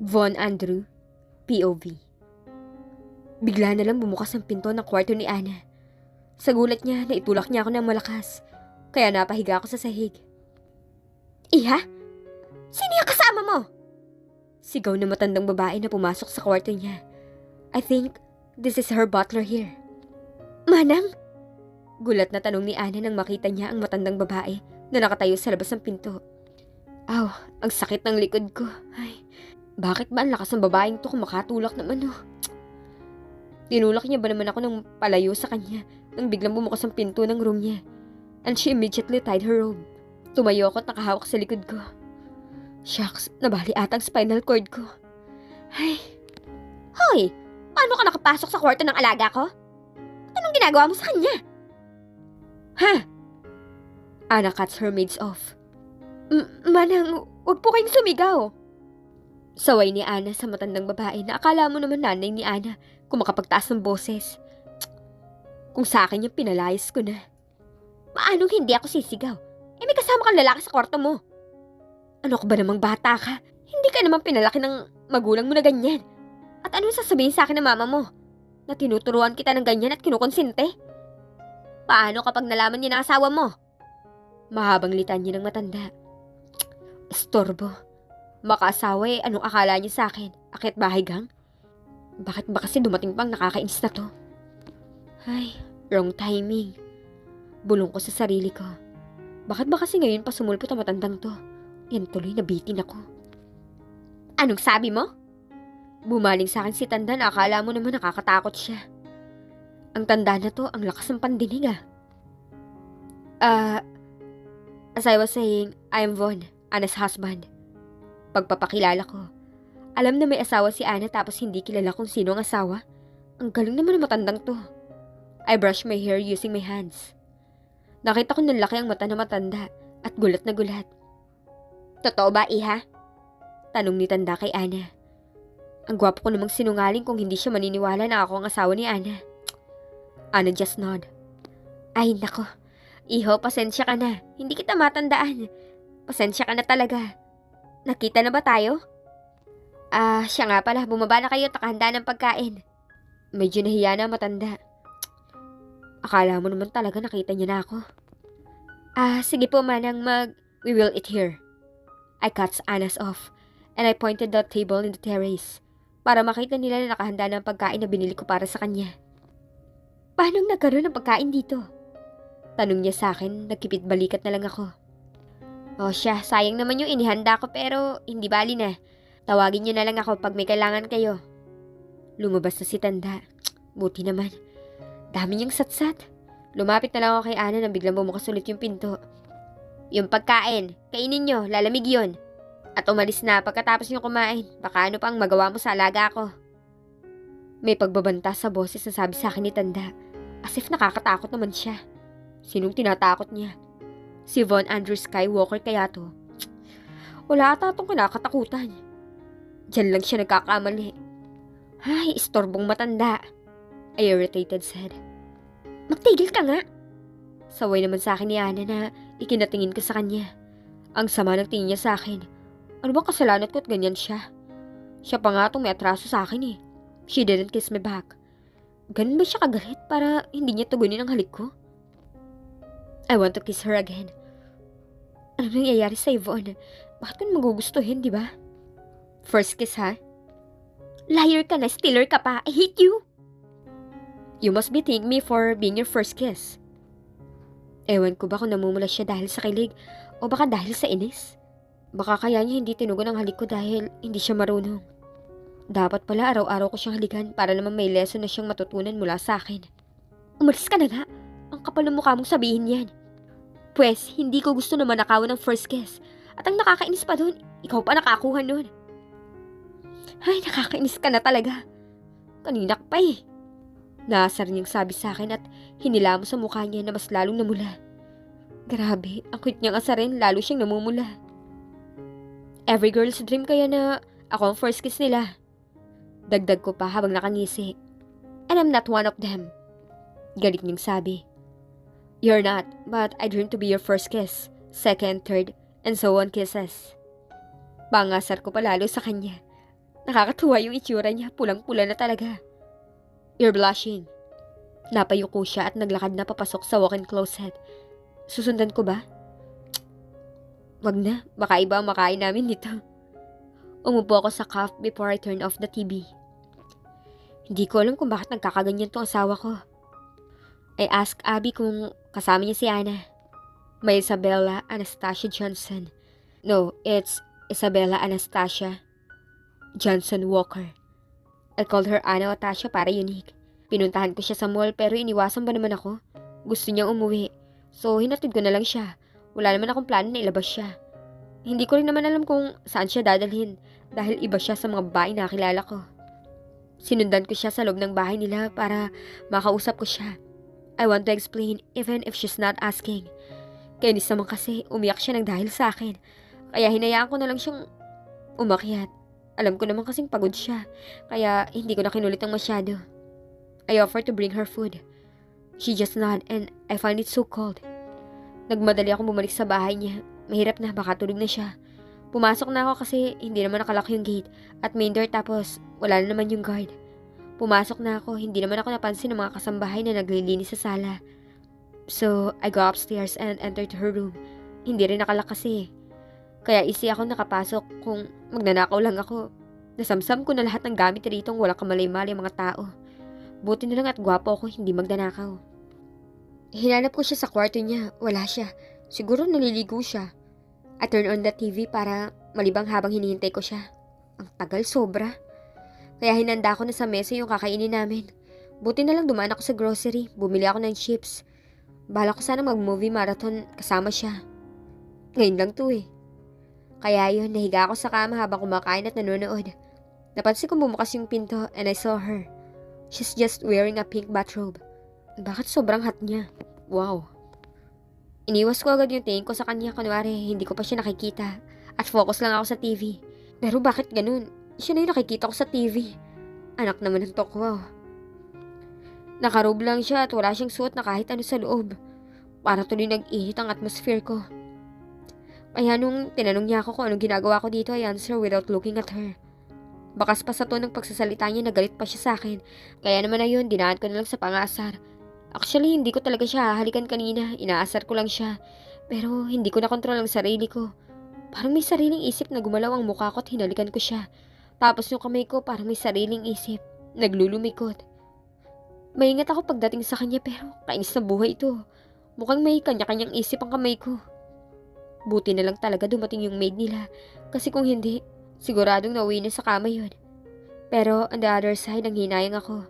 Von Andrew, POV. Bigla na lang bumukas ang pinto ng kwarto ni Ana. Sa gulat niya, naitulak niya ako ng malakas. Kaya napahiga ako sa sahig. Iha? Sino yung kasama mo? Sigaw na matandang babae na pumasok sa kwarto niya. I think this is her butler here. Manang? Gulat na tanong ni Ana nang makita niya ang matandang babae na nakatayo sa labas ng pinto. Aw, ang sakit ng likod ko. Ay, bakit ba ang lakas ng babaeng to kung makatulak naman oh? Tinulak niya ba naman ako ng palayo sa kanya nang biglang bumukas ang pinto ng room niya. And she immediately tied her robe. Tumayo ako at nakahawak sa likod ko. Shucks, nabali ata ang spinal cord ko. Ay. Hoy! Paano ka nakapasok sa kwarto ng alaga ko? At anong ginagawa mo sa kanya? Ha? Ana cuts her maids off. Manang, huwag po kayong sumigaw. Saway ni Ana sa matandang babae na akala mo naman nanay ni Ana kung makapagtaas ng boses. Kung sa akin yung pinalayas ko na. Paanong hindi ako sisigaw? Eh may kasama kang lalaki sa kwarto mo. Ano ka ba namang bata ka? Hindi ka naman pinalaki ng magulang mo na ganyan. At ano sasabihin sa akin ng mama mo? Na tinuturuan kita ng ganyan at kinukonsinte? Paano kapag nalaman niya ng asawa mo? Mahabang litanya ng matanda. Estorbo. Makaasawa eh, anong akala niya sa akin? Akyat bahay gang? Bakit ba kasi dumating pang nakakainis na to? Ay, wrong timing. Bulong ko sa sarili ko. Bakit ba kasi ngayon pa sumulpot ang matandang to? Yan tuloy nabitin ako. Anong sabi mo? Bumaling sa akin si Tanda na akala mo naman nakakatakot siya. Ang tanda na to, ang lakas ng pandinig ah. As I was saying, I am Von, Ana's husband. Pagpapakilala ko. Alam na may asawa si Ana tapos hindi kilala kung sino ang asawa. Ang galing naman ng matandang to. I brushed my hair using my hands. Nakita ko ng laki ang mata na matanda at gulat na gulat. Totoo ba, Iha? Tanong ni Tanda kay Ana. Ang gwapo ko namang sinungaling kung hindi siya maniniwala na ako ang asawa ni Ana. Ana just nod. Ay, nako. Iho, pasensya ka na. Hindi kita matandaan. Pasensya ka na talaga. Nakita na ba tayo? Siya nga pala. Bumaba na kayo at nakahanda ng pagkain. Medyo nahiya na matanda. Akala mo naman talaga nakita niya na ako. Sige po manang we will eat here. I cut Anna's off and I pointed the table in the terrace para makita nila na nakahanda ng pagkain na binili ko para sa kanya. Paano nagkaroon ng pagkain dito? Tanong niya sa akin, nagkipit balikat na lang ako. Siya, sayang naman yung inihanda ko pero hindi bali na. Tawagin niyo na lang ako pag may kailangan kayo. Lumabas na si Tanda. Buti naman. Dami niyang satsat. Lumapit na lang ako kay Ana nang biglang bumukas ulit yung pinto. Yung pagkain, kainin niyo, lalamig yun. At umalis na pagkatapos niyo kumain. Baka ano pang magawa mo sa alaga ko. May pagbabanta sa boses na sabi sa akin ni Tanda. As if nakakatakot naman siya. Sinong tinatakot niya? Si Von Andrew Skywalker kaya to? Wala ata itong kinakatakutan. Diyan lang siya nagkakamali. Ay, istorbong matanda. I irritated said. Magtigil ka nga. Saway naman sa akin ni Ana na ikinatingin ko sa kanya. Ang sama ng tingin niya sa akin. Ano bang kasalanan ko at ganyan siya? Siya pa nga itong may atraso sa akin eh. She didn't kiss me back. Ganun ba siya kagalit para hindi niya tugunin ang halik ko? I want to kiss her again. Ano nangyayari sa Yvonne? Bakit ko magugustuhin, di ba? First kiss, ha? Liar ka na, stealer ka pa. I hate you. You must be thanking me for being your first kiss. Ewan ko ba kung namumula siya dahil sa kilig o baka dahil sa inis? Baka kaya niya hindi tinugon ang halik ko dahil hindi siya marunong. Dapat pala araw-araw ko siyang halikan para naman may lesson na siyang matutunan mula sa akin. Umalis ka na nga. Ang kapal ng mukha mong sabihin yan. Pwes, hindi ko gusto na manakawan ng first kiss. At ang nakakainis pa doon, ikaw pa nakakuha nun. Ay, nakakainis ka na talaga. Kanina ka pa eh. Naasar niyang sabi sa akin at hinila mo sa mukha niya na mas lalong namula. Grabe, ang cute niyang asarin, lalo siyang namumula. Every girl's dream kaya na ako ang first kiss nila. Dagdag ko pa habang nakangisi. And I'm not one of them. Galit niyang sabi. You're not, but I dream to be your first kiss, second, third, and so on kisses. Pangasar ko pa lalo sa kanya. Nakakatuwa yung itsura niya, pulang-pula na talaga. You're blushing. Napayuko siya at naglakad na papasok sa walk-in closet. Susundan ko ba? Wag na, baka iba ang makain namin dito. Umupo ako sa couch before I turn off the TV. Hindi ko alam kung bakit nagkakaganyan tong asawa ko. I asked Abby kung kasama niya si Ana. May Isabella Anastasia Johnson. No, it's Isabella Anastasia Johnson Walker. I called her Ana o Tasha para unique. Pinuntahan ko siya sa mall pero iniwasan ba naman ako? Gusto niyang umuwi. So hinatid ko na lang siya. Wala naman akong plano na ilabas siya. Hindi ko rin naman alam kung saan siya dadalhin dahil iba siya sa mga babae na kilala ko. Sinundan ko siya sa loob ng bahay nila para makausap ko siya. I want to explain even if she's not asking. Kainis naman kasi umiyak siya ng dahil sa akin. Kaya hinayaan ko na lang siyang umakyat. Alam ko naman kasing pagod siya. Kaya hindi ko na kinulit ang masyado. I offered to bring her food. She just nodded and I find it so cold. Nagmadali akong bumalik sa bahay niya. Mahirap na, baka tulog na siya. Pumasok na ako kasi hindi naman nakalak yung gate at main door tapos wala na naman yung guard. Pumasok na ako, hindi naman ako napansin ng mga kasambahay na naglilinis sa sala. So, I go upstairs and entered her room. Hindi rin nakalak kasi. Kaya easy ako nakapasok kung magnanakaw lang ako. Nasamsam ko na lahat ng gamit rito walang kamalay-malay mga tao. Buti na lang at gwapo ako, hindi magnanakaw. Hinanap ko siya sa kwarto niya. Wala siya. Siguro naliligo siya. I turn on the TV para malibang habang hinihintay ko siya. Ang tagal sobra. Kaya hinanda ko na sa mesa yung kakainin namin. Buti na lang dumaan ako sa grocery. Bumili ako ng chips. Bala ko sana mag-movie marathon kasama siya. Ngayon lang to eh. Kaya yun, nahiga ako sa kama habang kumakain at nanonood. Napansin ko bumukas yung pinto and I saw her. She's just wearing a pink bathrobe. Bakit sobrang hot niya? Wow. Iniwas ko agad yung tingin ko sa kanya kunwari hindi ko pa siya nakikita. At focus lang ako sa TV. Pero bakit ganun? Siya na yung nakikita ko sa TV. Anak naman ng tokwa. Nakarobe lang siya at wala siyang suot na kahit ano sa loob. Para tuloy nag-init ang atmosphere ko. Kaya nung tinanong niya ako kung anong ginagawa ko dito, I answer without looking at her. Bakas pa sa to ng pagsasalita niya, nagalit pa siya sa akin. Kaya naman ayun, dinaan ko na lang sa pangasar. Actually, hindi ko talaga siya hahalikan kanina. Inaasar ko lang siya. Pero hindi ko nakontrol ang sarili ko. Parang may sariling isip na gumalaw ang mukha ko at hinalikan ko siya. Tapos yung kamay ko parang may sariling isip. Naglulumikot. Maingat ako pagdating sa kanya pero kainis na buhay ito. Mukhang may kanya-kanyang isip ang kamay ko. Buti na lang talaga dumating yung maid nila. Kasi kung hindi, siguradong nauwi na sa kama yun. Pero on the other side, ang hinayang ako.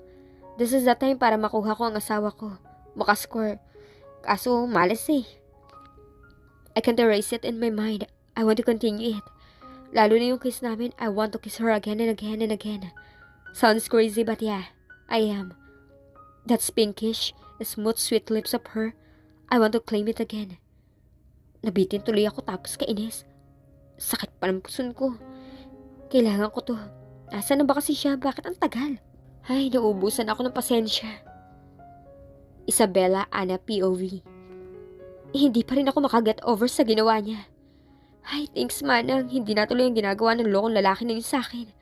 This is the time para makuha ko ang asawa ko. Makascore. Kaso malas eh. I can't erase it in my mind. I want to continue it. Lalo na yung kiss namin, I want to kiss her again and again and again. Sounds crazy but yeah, I am. That pinkish, smooth sweet lips of her, I want to claim it again. Nabitin tuloy ako tapos kainis. Sakit pa ng puson ko. Kailangan ko to. Asa na ba kasi siya? Bakit ang tagal? Ay, nauubusan ako ng pasensya. Isabella Ana POV. Hindi pa rin ako makaget over sa ginawa niya. Ay, thanks manang, hindi natuloy ang ginagawa ng lokong lalaki na yun sa akin.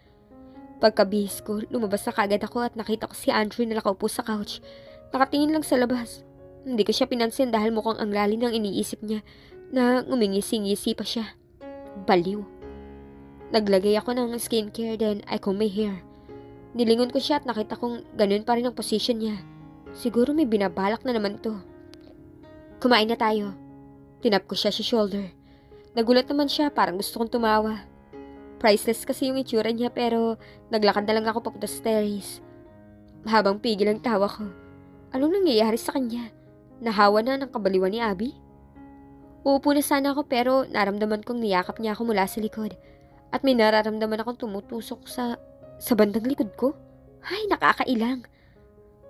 Pagkabihis ko, lumabas na kagad ako at nakita ko si Andrew na nakaupo sa couch. Nakatingin lang sa labas. Hindi ko siya pinansin dahil mukhang ang lalim ng iniisip niya na ngumingisi-ngisi pa siya. Baliw. Naglagay ako ng skincare then I comb my hair. Nilingon ko siya at nakita kong ganun pa rin ang position niya. Siguro may binabalak na naman to. Kumain na tayo. Tinap ko siya sa shoulder. Nagulat naman siya, parang gusto kong tumawa. Priceless kasi yung itsura niya pero naglakad na lang ako papunta sa terrace. Habang pigil ang tawa ko. Anong nangyayari sa kanya? Nahawa na ng kabaliwan ni Abby? Uupo na sana ako pero naramdaman kong niyakap niya ako mula sa likod. At may nararamdaman akong tumutusok sa bandang likod ko. Ay, nakakailang.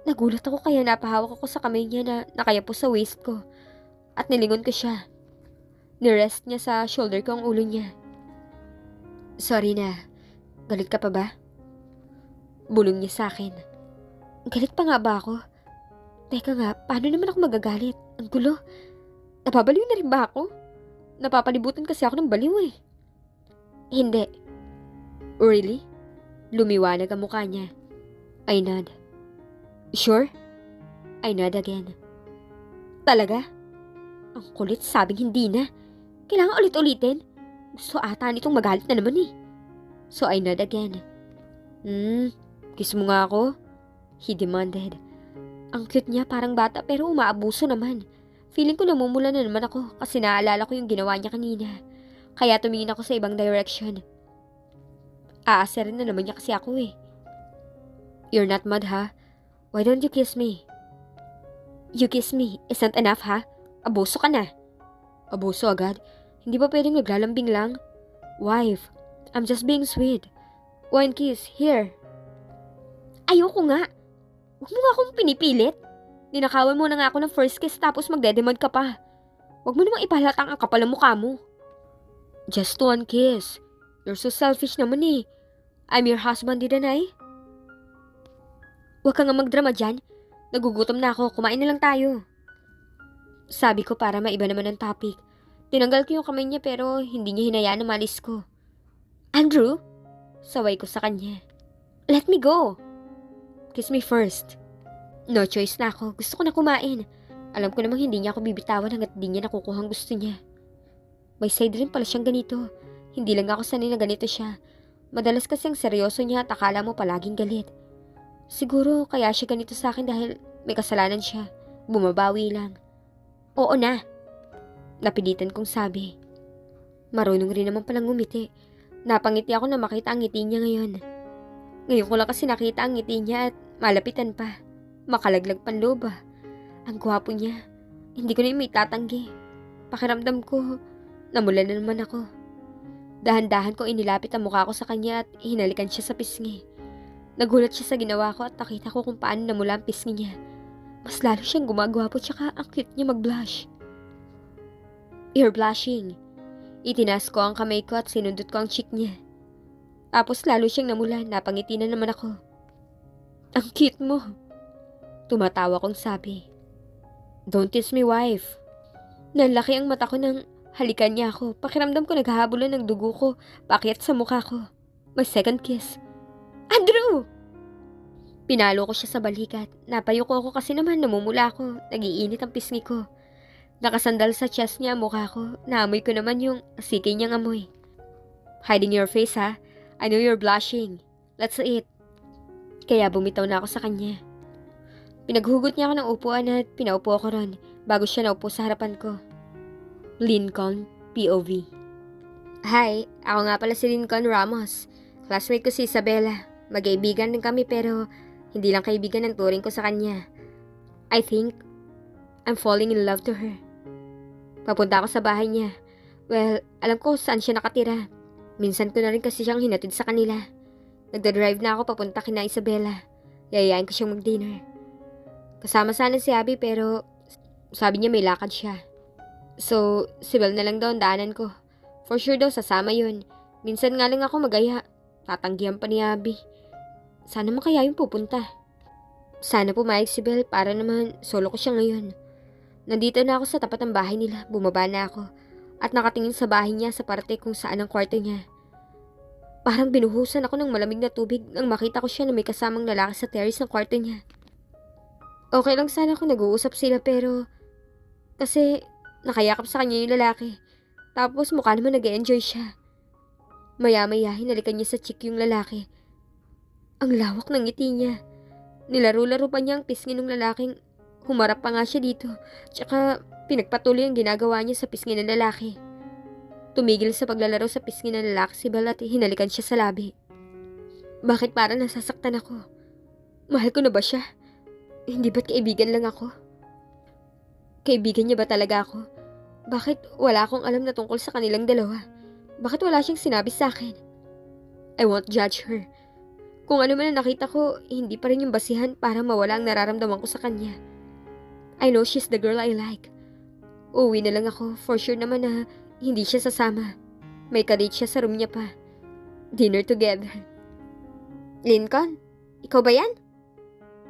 Nagulat ako kaya napahawak ako sa kamay niya na nakayapo sa waist ko. At nilingon ko siya. Nirest niya sa shoulder ko ang ulo niya. Sorry na. Galit ka pa ba? Bulong niya sa akin. Galit pa nga ba ako? Teka nga, paano naman ako magagalit? Ang gulo. Napabaliw na rin ba ako? Napapalibutan kasi ako ng baliw eh. Hindi. Really? Lumiwanag ang mukha niya. I nod. Sure? I nod again. Talaga? Ang kulit, sabing hindi na. Kailangan ulit-ulitin. Gusto ata nitong magalit na naman eh. So I nod again. Kiss mo nga ako? He demanded. Ang cute niya, parang bata pero umaabuso naman. Feeling ko namumula na naman ako kasi naalala ko yung ginawa niya kanina. Kaya tumingin ako sa ibang direction. Aasarin na naman niya kasi ako eh. You're not mad ha? Why don't you kiss me? You kiss me isn't enough ha? Abuso ka na. Abuso agad? Hindi ba pwedeng naglalambing lang? Wife, I'm just being sweet. One kiss, here. Ayoko nga. Huwag mo nga akong pinipilit. Ninakawan mo na nga ako ng first kiss tapos magdedemand ka pa. Huwag mo namang ipahalatang ang kapal ng mukha mo. Just one kiss. You're so selfish naman eh. I'm your husband, didn't I? Huwag ka nga magdrama dyan. Nagugutom na ako, kumain na lang tayo. Sabi ko para maiba naman ang topic. Tinanggal ko yung kamay niya pero hindi niya hinayaan na malis ko. Andrew? Saway ko sa kanya. Let me go. Kiss me first. No choice na ako. Gusto ko na kumain. Alam ko namang hindi niya ako bibitawan hanggat di niya nakukuha ang gusto niya. May side rin pala siyang ganito. Hindi lang ako sanay na ganito siya. Madalas kasing seryoso niya at akala mo palaging galit. Siguro kaya siya ganito sa akin dahil may kasalanan siya. Bumabawi lang. Oo na. Napilitan kong sabi. Marunong rin naman palang ngumiti. Napangiti ako na makita ang ngiti niya ngayon. Ngayon ko lang kasi nakita ang ngiti niya at malapitan pa. Makalaglag pan loob ah. Ang gwapo niya. Hindi ko na yung may tatanggi. Pakiramdam ko, namula na naman ako. Dahan-dahan ko inilapit ang mukha ko sa kanya at hinalikan siya sa pisngi. Nagulat siya sa ginawa ko at nakita ko kung paano namula ang pisngi niya. Mas lalo siyang gumagwapo tsaka ang cute niya mag-blush. You're blushing. Itinas ko ang kamay ko at sinundot ko ang cheek niya. Tapos lalo siyang namula, napangiti na naman ako. Ang cute mo. Tumatawa kong sabi. Don't tease me, wife. Nalaki ang mata ko nang halikan niya ako. Pakiramdam ko naghahabulan ng dugo ko, paakyat sa mukha ko. May second kiss. Andrew! Pinalo ko siya sa balikat. Napayuko ako kasi naman namumula ako. Nagiinit ang pisngi ko. Nakasandal sa chest niya ang mukha ko. Naamoy ko naman yung siki niyang amoy. Hiding your face ha? I know you're blushing. Let's eat. Kaya bumitaw na ako sa kanya. Pinaghugot niya ako ng upuan at pinaupo ako ron bago siya naupo sa harapan ko. Lincoln, POV. Hi, ako nga pala si Lincoln Ramos. Classmate ko si Isabela. Magkaibigan din kami pero hindi lang kaibigan ang turing ko sa kanya. I think I'm falling in love to her. Papunta ako sa bahay niya. Well, alam ko saan siya nakatira. Minsan ko na rin kasi siyang hinatid sa kanila. Nagda-drive na ako papunta kina Isabela. Yayayain ko siyang mag-dinner. Kasama sana si Abby pero sabi niya may lakad siya. So, si Bel na lang daw ang daanan ko. For sure daw sasama yun. Minsan nga lang ako magaya. Tatanggihan pa ni Abby. Sana makaya yung pupunta. Sana pumayag si Bel para naman solo ko siya ngayon. Nandito na ako sa tapat ng bahay nila. Bumaba na ako. At nakatingin sa bahay niya sa parte kung saan ang kwarto niya. Parang binuhusan ako ng malamig na tubig nang makita ko siya na may kasamang lalaki sa terrace ng kwarto niya. Okay lang sana kung nag-uusap sila pero kasi nakayakap sa kanya yung lalaki. Tapos mukha naman nag-e-enjoy siya. Maya-maya hinalikan niya sa cheek yung lalaki. Ang lawak ng ngiti niya. Nilaro-laro pa niya ang pisngi ng lalaking humarap pa nga siya dito. Tsaka pinagpatuloy ang ginagawa niya sa pisngi ng lalaki. Tumigil sa paglalaro sa pisngi ng lalaki si Bel at hinalikan siya sa labi. Bakit parang nasasaktan ako? Mahal ko na ba siya? Hindi ba't kaibigan lang ako? Kaibigan niya ba talaga ako? Bakit wala akong alam na tungkol sa kanilang dalawa? Bakit wala siyang sinabi sa akin? I won't judge her. Kung ano man ang nakita ko, hindi pa rin yung basihan para mawala ang nararamdaman ko sa kanya. I know she's the girl I like. Uuwi na lang ako, for sure naman na hindi siya sasama. May kadate siya sa room niya pa. Dinner together. Lincoln, ikaw ba yan?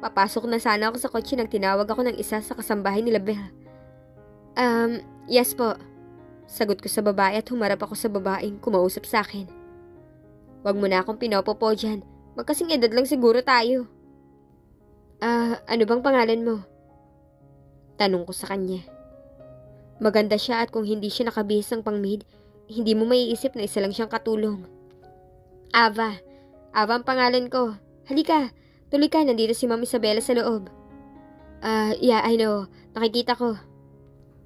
Papasok na sana ako sa kotse nang tinawag ako ng isa sa kasambahay nila Bel. Yes po. Sagot ko sa babae at humarap ako sa babaeng kumausap sa akin. Huwag mo na akong pinopopo dyan. Magkasing edad lang siguro tayo. Ano bang pangalan mo? Tanong ko sa kanya. Maganda siya at kung hindi siya nakabihis ng pang-maid, hindi mo maiisip na isa lang siyang katulong. Ava. Ava ang pangalan ko. Halika, tuloy ka, nandito si Ma'am Isabela sa loob. Yeah, I know. Nakikita ko.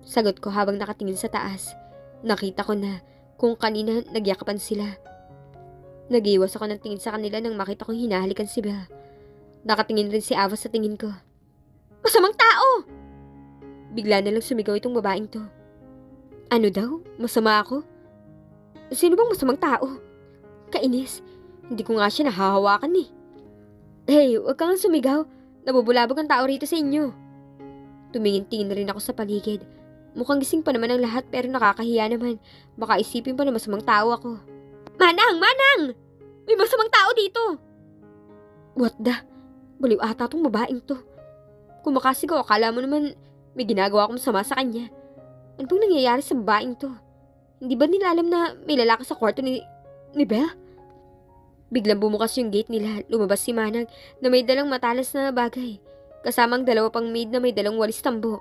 Sagot ko habang nakatingin sa taas. Nakita ko na kung kanina nagyakapan sila. Nag-iwas ako ng tingin sa kanila nang makita kong hinahalikan si Belle. Nakatingin rin si Ava sa tingin ko. Masamang tao! Bigla na lang sumigaw itong babaeng to. Ano daw? Masama ako? Sino bang masamang tao? Kainis. Hindi ko nga siya nahahawakan eh. Hey, huwag kang sumigaw. Nabubulabog ang tao rito sa inyo. Tumingin-tingin rin ako sa paligid. Mukhang gising pa naman ang lahat pero nakakahiya naman. Baka isipin pa na masamang tao ako. Manang! Manang! May masamang tao dito! What the? Baliw ata tong babaeng to. Kung makasigaw, akala mo naman may ginagawa akong masama sa kanya. Ano bang nangyayari sa babaeng to? Hindi ba nila alam na may lalaki sa kwarto ni Belle? Biglang bumukas yung gate nila. Lumabas si Manang na may dalang matalas na bagay. Kasamang dalawa pang maid na may dalang walis tambo.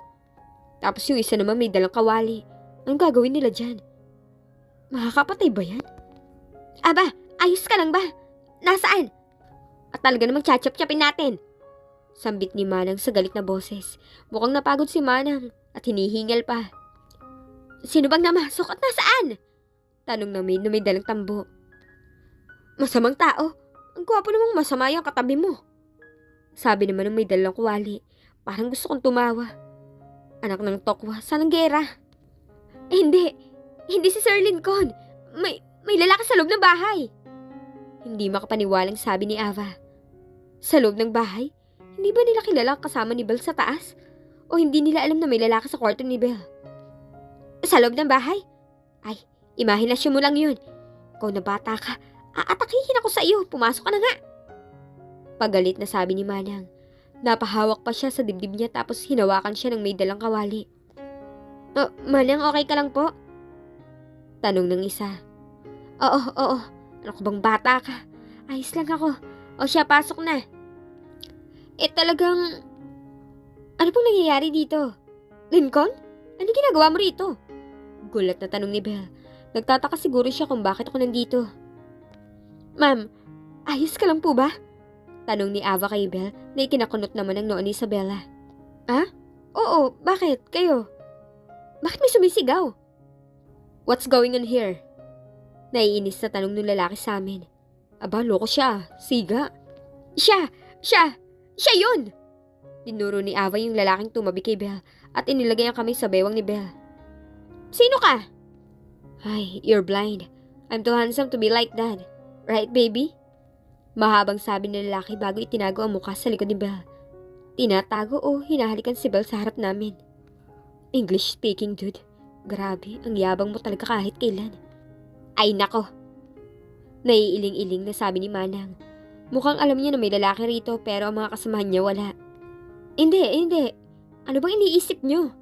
Tapos yung isa naman may dalang kawali. Anong gagawin nila dyan? Makakapatay ba yan? Aba, ayos ka lang ba? Nasaan? At talaga namang tsatsap-tsapin natin. Sambit ni Manang sa galit na boses. Mukhang napagod si Manang at hinihingal pa. Sino bang namasok at nasaan? Tanong ng maid na may dalang tambo. Masamang tao. Ang gwapo namang masama yung katabi mo. Sabi naman ng may dalang kuwali. Parang gusto kong tumawa. Anak ng tokwa, saan ang gera? Hindi. Hindi si Sir Lincoln. May lalaki sa loob ng bahay. Hindi makapaniwalang sabi ni Ava. Sa loob ng bahay? Hindi ba nila kilala kasama ni Belle sa taas? O hindi nila alam na may lalaki sa kwarto ni Belle? Sa loob ng bahay? Ay, imahinasyon mo lang yun. Ikaw na bata ka. Aatakihin ako sa iyo. Pumasok ka na nga. Pagalit na sabi ni Manang. Napahawak pa siya sa dibdib niya tapos hinawakan siya ng may dalang kawali. Oh, Manang, okay ka lang po? Tanong ng isa. Oo. Ano ka bang bata ka? Ayos lang ako. O siya, pasok na. Talagang... Ano pong nangyayari dito? Lincoln? Ano ginagawa mo rito? Gulat na tanong ni Belle. Nagtataka siguro siya kung bakit ako nandito. Ma'am, ayos ka lang po ba? Tanong ni Ava kay Belle na ikinakunot naman ng noo ni Isabela. Oo, bakit? Kayo? Bakit may sumisigaw? What's going on here? Naiinis na tanong ng lalaki sa amin. Aba, loko siya. Siga. Siya yun! Dinuro ni Ava yung lalaking tumabi kay Belle at inilagay ang kamay sa bewang ni Belle. Sino ka? Ay, you're blind. I'm too handsome to be like that. Right, baby? Mahabang sabi ng lalaki bago itinago ang mukha sa likod ni Belle. Tinatago o hinahalikan si Belle sa harap namin. English speaking, dude. Grabe, ang yabang mo talaga kahit kailan. Ay nako. Naiiling-iling na sabi ni Manang. Mukhang alam niya na may lalaki rito pero ang mga kasamahan niya wala. Hindi. Ano bang iniisip niyo?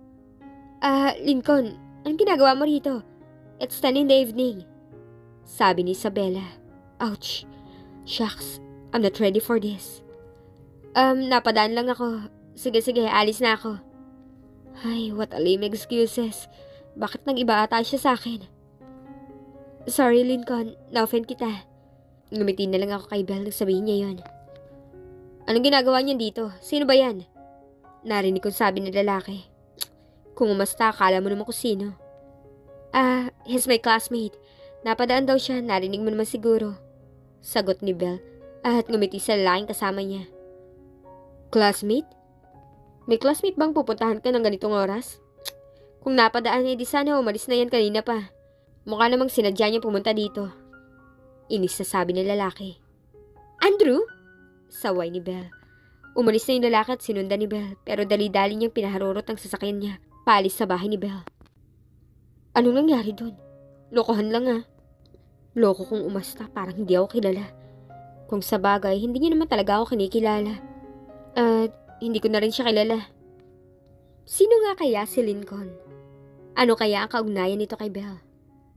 Lincoln, anong ginagawa mo rito? It's 10 in the evening. Sabi ni Isabela. Ouch. Shucks, I'm not ready for this. Napadaan lang ako. Sige, alis na ako. Ay, what a lame excuses. Bakit nag-iba ata siya sa akin? Sorry, Lincoln. Na-offend kita. Ngumiti na lang ako kay Belle nang sabihin niya yon. Anong ginagawa niya dito? Sino ba yan? Narinig kong sabi ng lalaki. Kung umasta, akala mo naman kung sino. He's my classmate. Napadaan daw siya, narinig mo naman siguro. Sagot ni Belle at ngumiti sa lalaking kasama niya. Classmate? May classmate bang pupuntahan ka ng ganitong oras? Kung napadaan di sana umalis na yan kanina pa. Mukha namang sinadya niya pumunta dito. Inis na sabi ng lalaki. Andrew? Saway ni Belle. Umalis na yung lalaki at sinundan ni Belle pero dali-dali niyang pinaharurot ang sasakyan niya paalis sa bahay ni Belle. Anong nangyari doon? Lokohan lang Loko kong umasta, parang hindi ako kilala. Kung sa bagay, hindi niya naman talaga ako kinikilala. At hindi ko na rin siya kilala. Sino nga kaya si Lincoln? Ano kaya ang kaugnayan nito kay Belle?